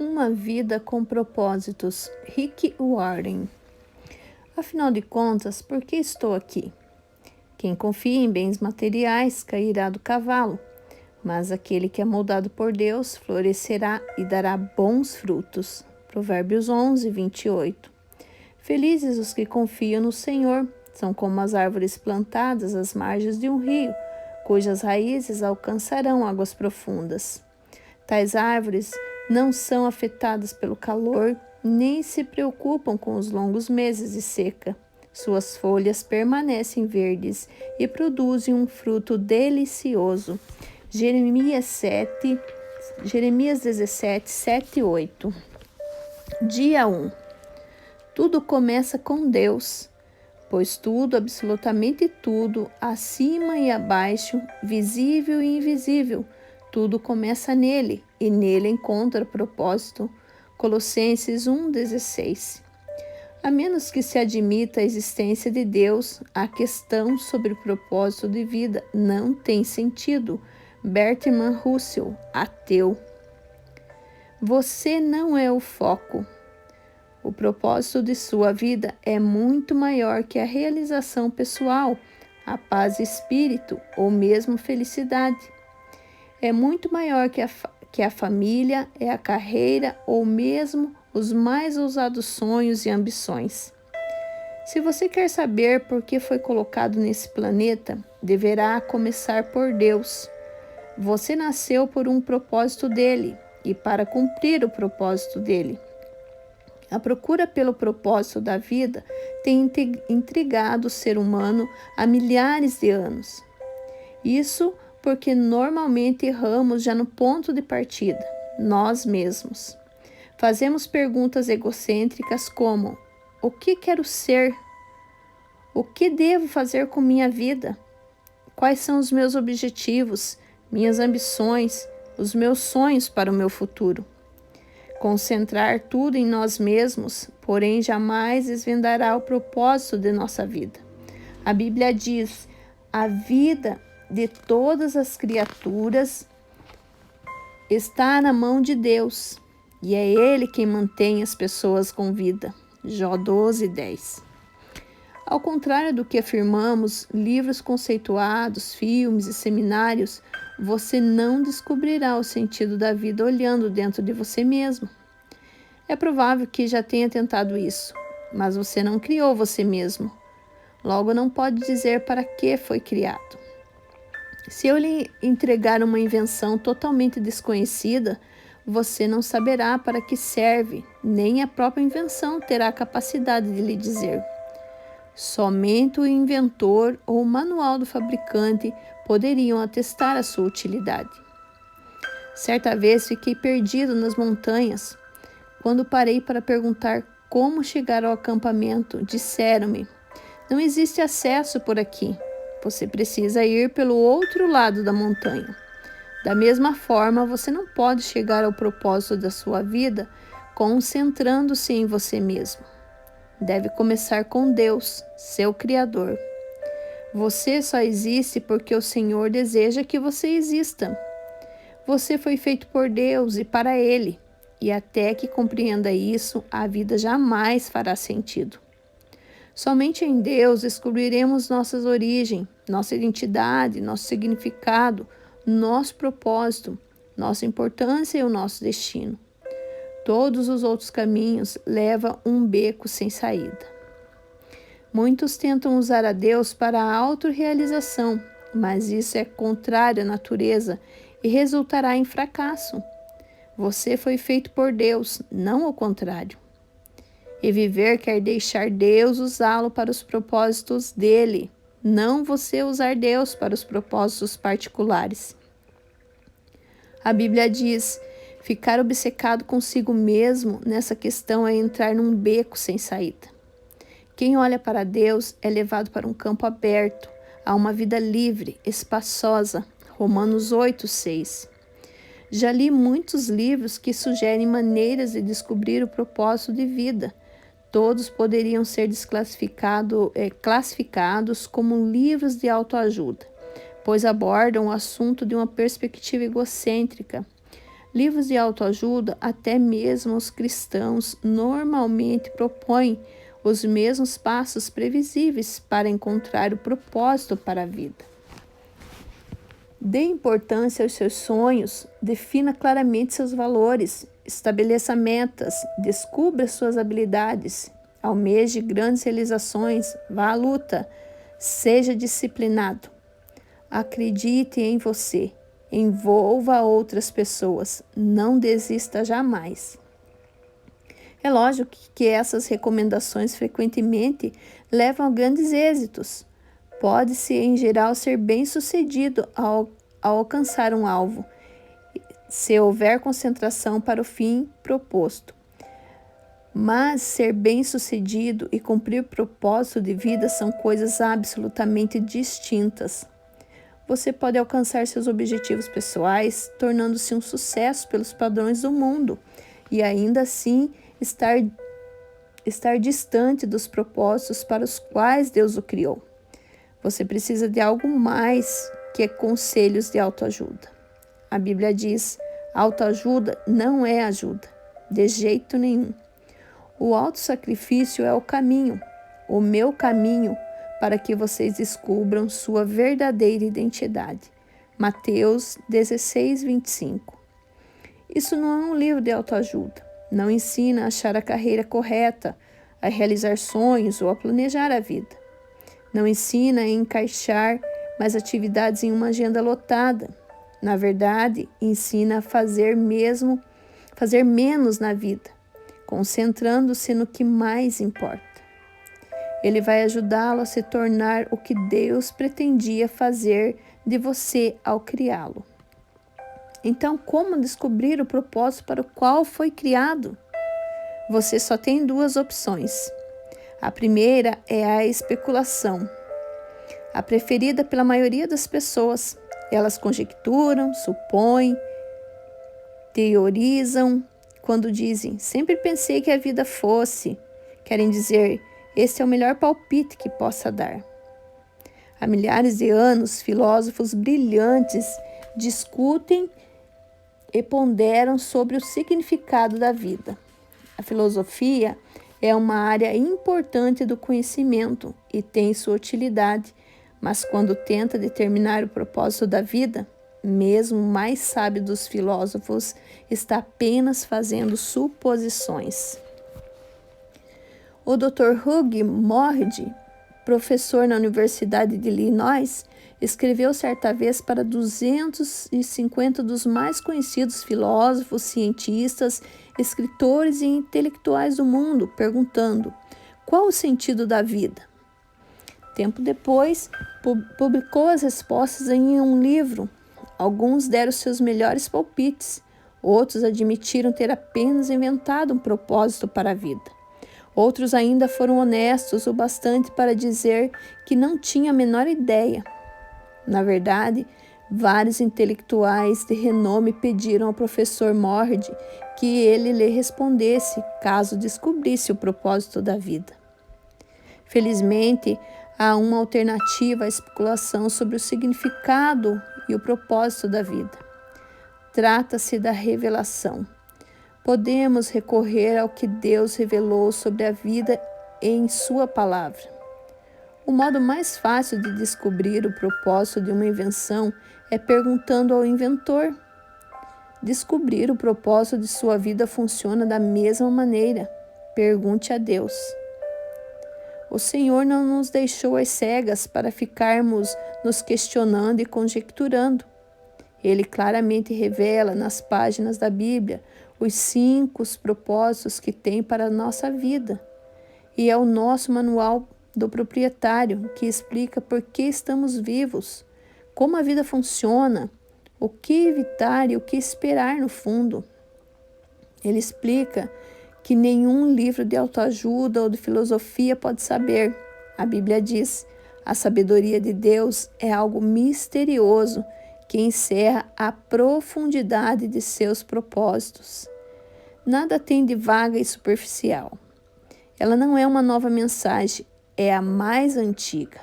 Uma vida com propósitos. Rick Warren. Afinal de contas, por que estou aqui? Quem confia em bens materiais cairá do cavalo, mas aquele que é moldado por Deus florescerá e dará bons frutos. Provérbios 11, 28. Felizes os que confiam no Senhor, são como as árvores plantadas às margens de um rio, cujas raízes alcançarão águas profundas. Tais árvores não são afetadas pelo calor, nem se preocupam com os longos meses de seca. Suas folhas permanecem verdes e produzem um fruto delicioso. Jeremias 17, 7 e 8. Dia 1. Tudo começa com Deus, pois tudo, absolutamente tudo, acima e abaixo, visível e invisível, tudo começa nele e nele encontra propósito. Colossenses 1,16. A menos que se admita a existência de Deus, a questão sobre o propósito de vida não tem sentido. Bertrand Russell, ateu. Você não é o foco. O propósito de sua vida é muito maior que a realização pessoal, a paz de espírito ou mesmo felicidade. É muito maior que a família, é a carreira ou mesmo os mais ousados sonhos e ambições. Se você quer saber por que foi colocado nesse planeta, deverá começar por Deus. Você nasceu por um propósito dele e para cumprir o propósito dele. A procura pelo propósito da vida tem intrigado o ser humano há milhares de anos. Isso porque normalmente erramos já no ponto de partida, nós mesmos. Fazemos perguntas egocêntricas como: o que quero ser? O que devo fazer com minha vida? Quais são os meus objetivos, minhas ambições, os meus sonhos para o meu futuro? Concentrar tudo em nós mesmos, porém, jamais desvendará o propósito de nossa vida. A Bíblia diz: a vida de todas as criaturas está na mão de Deus, e é Ele quem mantém as pessoas com vida. Jó 12:10. Ao contrário do que afirmamos, livros conceituados, filmes e seminários, você não descobrirá o sentido da vida olhando dentro de você mesmo. É provável que já tenha tentado isso, mas você não criou você mesmo. Logo, não pode dizer para que foi criado. Se eu lhe entregar uma invenção totalmente desconhecida, você não saberá para que serve, nem a própria invenção terá a capacidade de lhe dizer. Somente o inventor ou o manual do fabricante poderiam atestar a sua utilidade. Certa vez fiquei perdido nas montanhas. Quando parei para perguntar como chegar ao acampamento, disseram-me: não existe acesso por aqui. Você precisa ir pelo outro lado da montanha. Da mesma forma, você não pode chegar ao propósito da sua vida concentrando-se em você mesmo. Deve começar com Deus, seu Criador. Você só existe porque o Senhor deseja que você exista. Você foi feito por Deus e para Ele, e até que compreenda isso, a vida jamais fará sentido. Somente em Deus descobriremos nossa origem, nossa identidade, nosso significado, nosso propósito, nossa importância e o nosso destino. Todos os outros caminhos levam um beco sem saída. Muitos tentam usar a Deus para a autorrealização, mas isso é contrário à natureza e resultará em fracasso. Você foi feito por Deus, não o contrário. E viver quer deixar Deus usá-lo para os propósitos dele, não você usar Deus para os propósitos particulares. A Bíblia diz: ficar obcecado consigo mesmo nessa questão é entrar num beco sem saída. Quem olha para Deus é levado para um campo aberto, a uma vida livre, espaçosa. Romanos 8:6. Já li muitos livros que sugerem maneiras de descobrir o propósito de vida. Todos poderiam ser classificados como livros de autoajuda, pois abordam o assunto de uma perspectiva egocêntrica. Livros de autoajuda, até mesmo os cristãos, normalmente propõem os mesmos passos previsíveis para encontrar o propósito para a vida. Dê importância aos seus sonhos, defina claramente seus valores, estabeleça metas, descubra suas habilidades, almeje grandes realizações, vá à luta, seja disciplinado. Acredite em você, envolva outras pessoas, não desista jamais. É lógico que essas recomendações frequentemente levam a grandes êxitos. Pode-se, em geral, ser bem-sucedido ao alcançar um alvo, se houver concentração para o fim proposto. Mas ser bem-sucedido e cumprir propósito de vida são coisas absolutamente distintas. Você pode alcançar seus objetivos pessoais, tornando-se um sucesso pelos padrões do mundo, e ainda assim estar distante dos propósitos para os quais Deus o criou. Você precisa de algo mais que conselhos de autoajuda. A Bíblia diz: autoajuda não é ajuda, de jeito nenhum. O autossacrifício é o caminho, o meu caminho, para que vocês descubram sua verdadeira identidade. Mateus 16, 25. Isso não é um livro de autoajuda. Não ensina a achar a carreira correta, a realizar sonhos ou a planejar a vida. Não ensina a encaixar mais atividades em uma agenda lotada. Na verdade, ensina a fazer menos na vida, concentrando-se no que mais importa. Ele vai ajudá-lo a se tornar o que Deus pretendia fazer de você ao criá-lo. Então, como descobrir o propósito para o qual foi criado? Você só tem duas opções. A primeira é a especulação, a preferida pela maioria das pessoas. Elas conjecturam, supõem, teorizam. Quando dizem, sempre pensei que a vida fosse, querem dizer, esse é o melhor palpite que possa dar. Há milhares de anos, filósofos brilhantes discutem e ponderam sobre o significado da vida. A filosofia é uma área importante do conhecimento e tem sua utilidade, mas quando tenta determinar o propósito da vida, mesmo o mais sábio dos filósofos está apenas fazendo suposições. O Dr. Hugh Morride, professor na Universidade de Illinois, escreveu certa vez para 250 dos mais conhecidos filósofos, cientistas, escritores e intelectuais do mundo, perguntando: qual o sentido da vida? Tempo depois, publicou as respostas em um livro. Alguns deram seus melhores palpites, outros admitiram ter apenas inventado um propósito para a vida. Outros ainda foram honestos o bastante para dizer que não tinha a menor ideia. Na verdade, vários intelectuais de renome pediram ao professor Morride que ele lhe respondesse caso descobrisse o propósito da vida. Felizmente, há uma alternativa à especulação sobre o significado e o propósito da vida. Trata-se da revelação. Podemos recorrer ao que Deus revelou sobre a vida em sua palavra. O modo mais fácil de descobrir o propósito de uma invenção é perguntando ao inventor. Descobrir o propósito de sua vida funciona da mesma maneira. Pergunte a Deus. O Senhor não nos deixou às cegas para ficarmos nos questionando e conjecturando. Ele claramente revela nas páginas da Bíblia os 5 propósitos que tem para a nossa vida. E é o nosso manual do proprietário que explica por que estamos vivos, como a vida funciona, o que evitar e o que esperar no fundo. Ele explica que nenhum livro de autoajuda ou de filosofia pode saber. A Bíblia diz: a sabedoria de Deus é algo misterioso que encerra a profundidade de seus propósitos. Nada tem de vaga e superficial. Ela não é uma nova mensagem, é a mais antiga.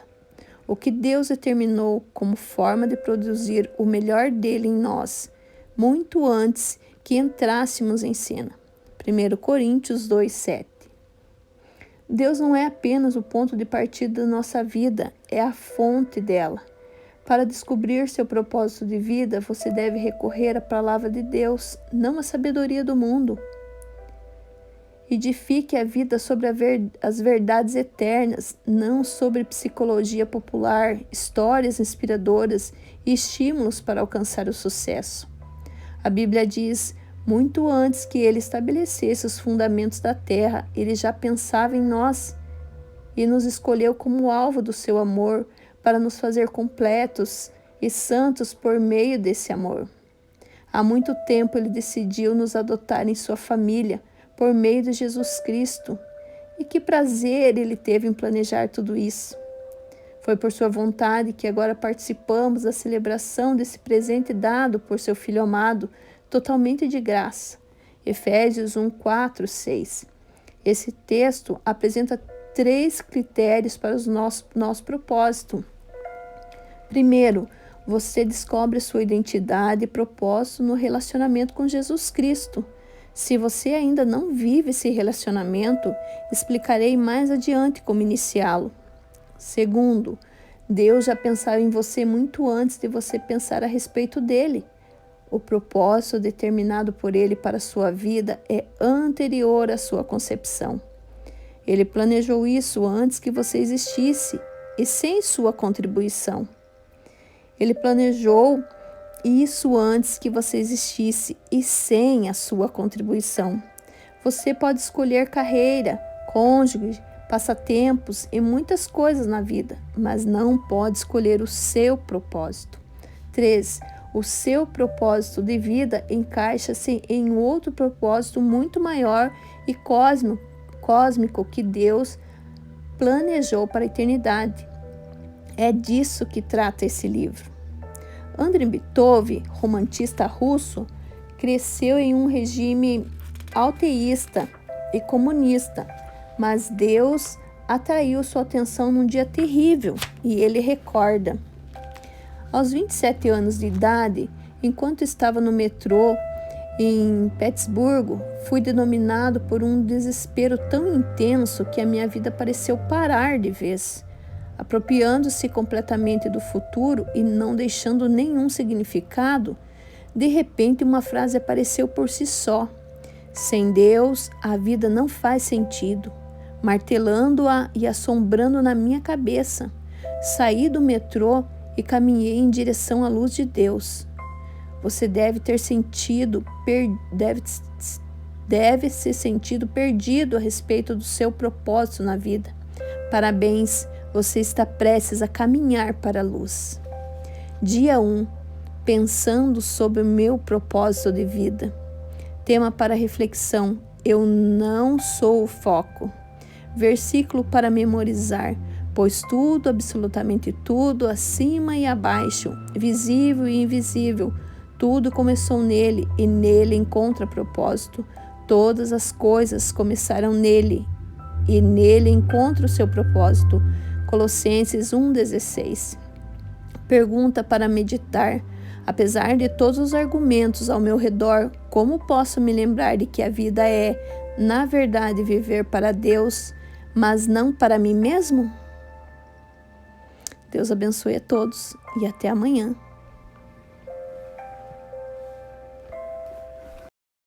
O que Deus determinou como forma de produzir o melhor dele em nós, muito antes que entrássemos em cena. 1 Coríntios 2:7. Deus não é apenas o ponto de partida da nossa vida, é a fonte dela. Para descobrir seu propósito de vida, você deve recorrer à palavra de Deus, não à sabedoria do mundo. Edifique a vida sobre as verdades eternas, não sobre psicologia popular, histórias inspiradoras e estímulos para alcançar o sucesso. A Bíblia diz: muito antes que ele estabelecesse os fundamentos da terra, ele já pensava em nós e nos escolheu como alvo do seu amor para nos fazer completos e santos por meio desse amor. Há muito tempo ele decidiu nos adotar em sua família por meio de Jesus Cristo. E que prazer ele teve em planejar tudo isso. Foi por sua vontade que agora participamos da celebração desse presente dado por seu Filho amado, totalmente de graça. Efésios 1:4-6. Esse texto apresenta 3 critérios para o nosso propósito. Primeiro, você descobre sua identidade e propósito no relacionamento com Jesus Cristo. Se você ainda não vive esse relacionamento, explicarei mais adiante como iniciá-lo. Segundo, Deus já pensava em você muito antes de você pensar a respeito dele. O propósito determinado por ele para a sua vida é anterior à sua concepção. Ele planejou isso antes que você existisse e sem sua contribuição. Ele planejou isso antes que você existisse e sem a sua contribuição. Você pode escolher carreira, cônjuge, passatempos e muitas coisas na vida, mas não pode escolher o seu propósito. 3. O seu propósito de vida encaixa-se em outro propósito muito maior e cósmico que Deus planejou para a eternidade. É disso que trata esse livro. Andrei Bitov, romantista russo, cresceu em um regime ateísta e comunista, mas Deus atraiu sua atenção num dia terrível e ele recorda. Aos 27 anos de idade, enquanto estava no metrô em Petersburgo, fui denominado por um desespero tão intenso que a minha vida pareceu parar de vez. Apropriando-se completamente do futuro e não deixando nenhum significado, de repente uma frase apareceu por si só. Sem Deus, a vida não faz sentido, martelando-a e assombrando na minha cabeça. Saí do metrô e caminhei em direção à luz de Deus. Você deve se sentido perdido a respeito do seu propósito na vida. Parabéns! Você está prestes a caminhar para a luz. Dia 1. Pensando sobre o meu propósito de vida. Tema para reflexão: eu não sou o foco. Versículo para memorizar: pois tudo, absolutamente tudo, acima e abaixo, visível e invisível, tudo começou nele e nele encontra propósito. Todas as coisas começaram nele e nele encontra o seu propósito. Colossenses 1:16. Pergunta para meditar: apesar de todos os argumentos ao meu redor, como posso me lembrar de que a vida é, na verdade, viver para Deus, mas não para mim mesmo? Deus abençoe a todos e até amanhã.